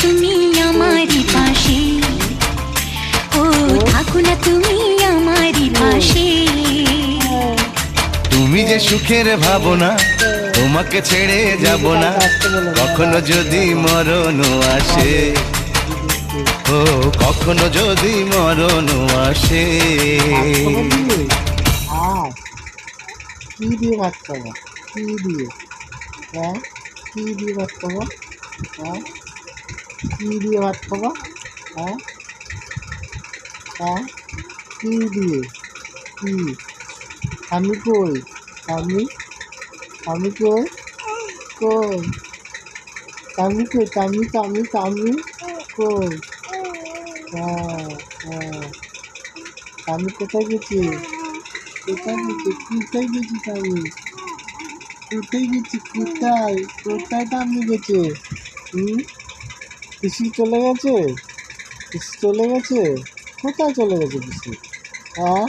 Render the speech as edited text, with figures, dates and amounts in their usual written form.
তুমি আমারই পাশে, ও থাকো না তুমি আমারই পাশে। তুমি যে সুখের ভাবনা, তোমাকে ছেড়ে যাব না কখনো যদি মরণ আসে, ও কখনো যদি মরণ আসে। কি দিয়ে ভাত খাবো? কি দিয়ে? হ্যাঁ, কি দিয়ে ভাত খাবো? হ্যাঁ, কি দিয়ে ভাত খাবো? হ্যাঁ, হ্যাঁ, কি দিয়ে? কি? আমি কই? আমি আমি কই? কই? আমি কই? আমি কই? হ্যাঁ, হ্যাঁ, আমি কোথায় গেছি? কোথায় গেছি? কোথায় গেছি আমি? কোথায় গেছি? কোথায়? কোথায় আমি গেছে? পিসি চলে গেছে? পিসি চলে গেছে? কোথায় চলে গেছে পিসি? হ্যাঁ।